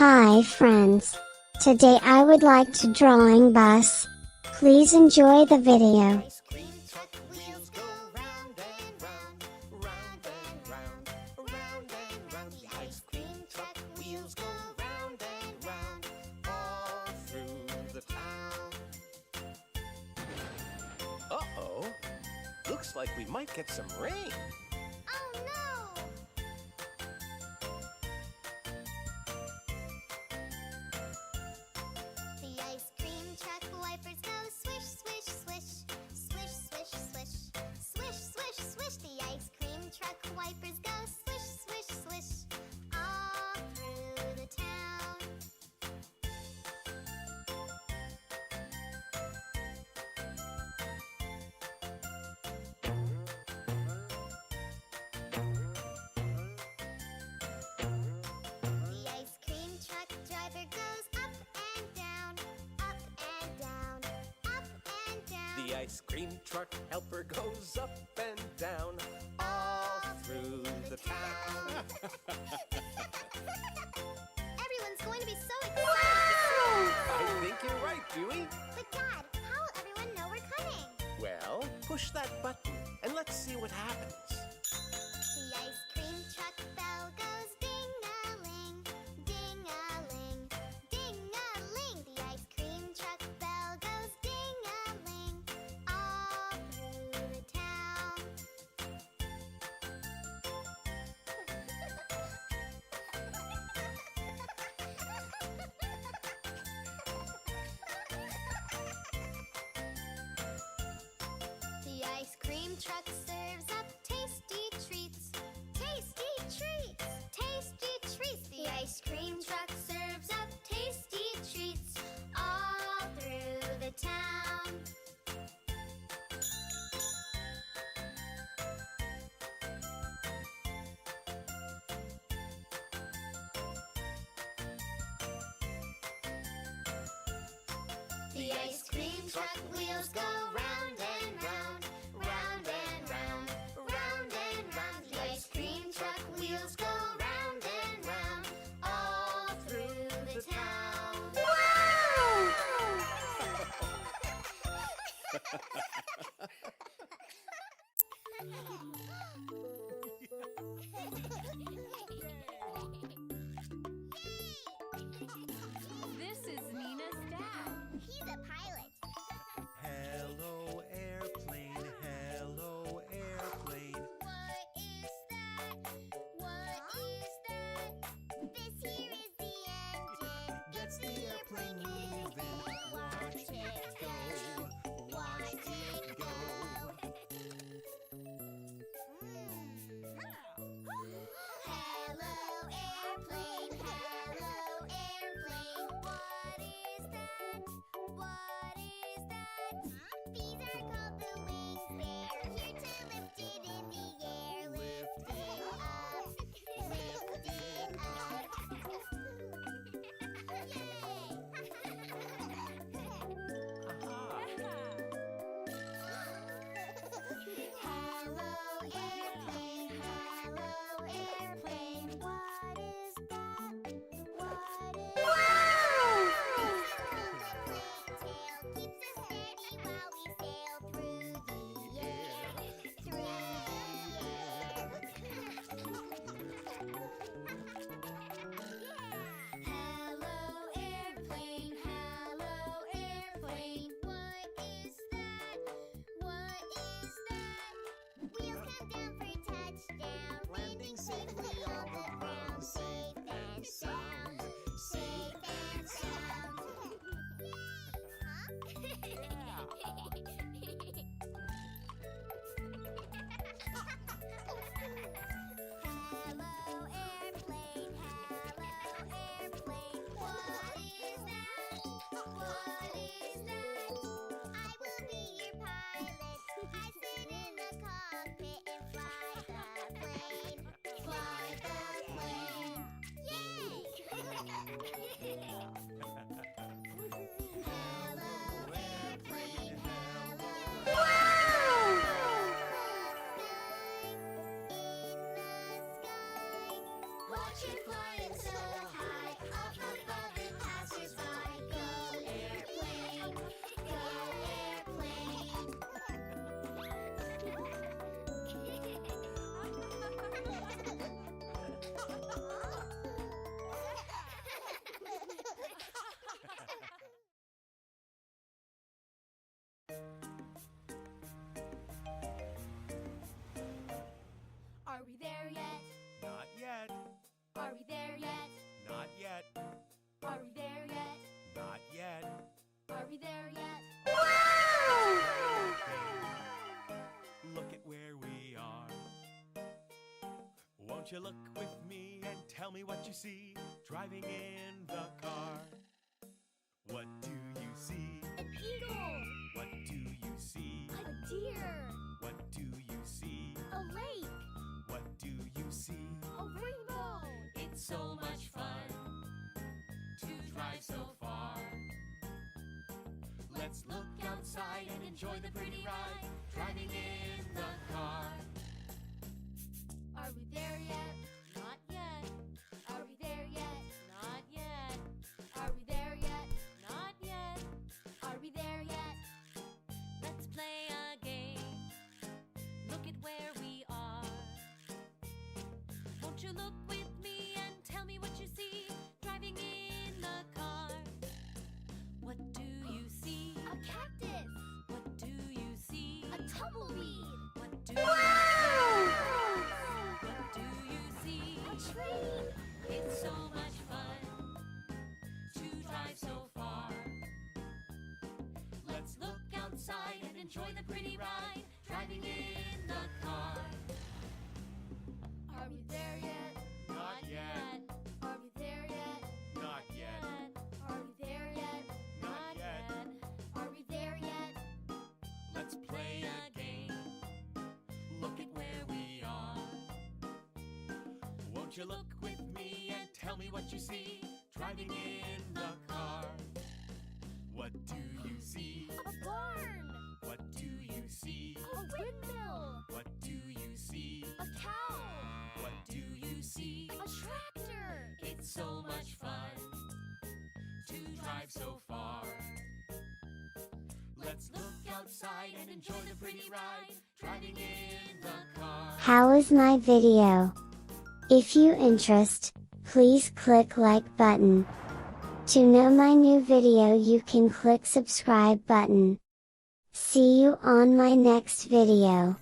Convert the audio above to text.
Hi friends. Today I would like to drawing bus. Please enjoy the video. Ice cream truck wheels go round and round, round and round, round and round. The ice cream truck wheels go round and round, all through the town. Uh-oh, looks like we might get some rain. Oh no! The ice cream truck wipers go swish, swish, swish, swish, swish, swish, swish, swish, swish. The ice cream truck wipers go swish, swish, swish, all through the town. The ice cream truck driver goes up and down, up and down, up and down. The ice cream truck helper goes up and down, all through the town. Everyone's going to be so excited! I think you're right, Dewey. But Dad, how will everyone know we're coming? Well, push that button and let's see what happens. The ice cream truck bell goes ding-a-ling, ding-a-ling, ding-a-ling. The ice cream truck bell goes ding-a-ling, all through the town. The ice cream truck serves up tasty treats. Tasty treats! Tasty treats! The ice cream truck serves up tasty treats all through the town. The ice cream truck wheels go round and round, round and round, round and round. The ice cream truck wheels go round and round, all through the town. This is Nina's dad. He's a pilot. Hello, airplane. Hello, airplane. What is that? What is that? This here is the engine. Gets the airplane moving. Watch it go. Watch it go. Hello, airplane. Hello, airplane. What is that? What is that? These are called the wings. They're here to lift it in the air. Lift it up. Lift it up. Hello, airplane. Hello, airplane. What is that? What is that? Tail keeps us steady while we sail through the air. Through the air. Hello, airplane. Hello, airplane. What is that? What is that? Wheels come down for touchdown. Landing safely on the ground. Safe and sound. Safe and sound. Hello, airplane. Hello, airplane. What is that? What is that? I will be your pilot. I sit in the cockpit and fly the plane. Fly the you look with me and tell me what you see driving in the car? What do you see? An eagle. What do you see? A deer. What do you see? A lake. What do you see? A rainbow. It's so much fun to drive so far. Let's look outside and enjoy the pretty ride driving in the car. Are we there yet? Not yet, Are we there yet? not yet, Are we there yet? not yet. Are we there yet? Let's play a game. Look at where we are. Won't you look with me and tell me what you see driving in the car? What do you see? A cactus. What do you see? A tumbleweed. What do you What do you see? A train. It's so much fun to drive so far. Let's look outside and enjoy the pretty ride driving in the car. Are we there yet? Not yet. Are we there yet? Not yet. Are we there yet? Not yet. Are we there yet? Let's play a game. Look at where we are. Won't you look with me and tell me what you see driving in the car? What do you see? A barn. What do you see? A windmill. What do you see? A cow. What do you see? A tractor. It's so much fun to drive so far. Let's look outside and enjoy the pretty ride driving in the car. How was my video? If you interest, please click like button. To know my new video you can click subscribe button. See you on my next video.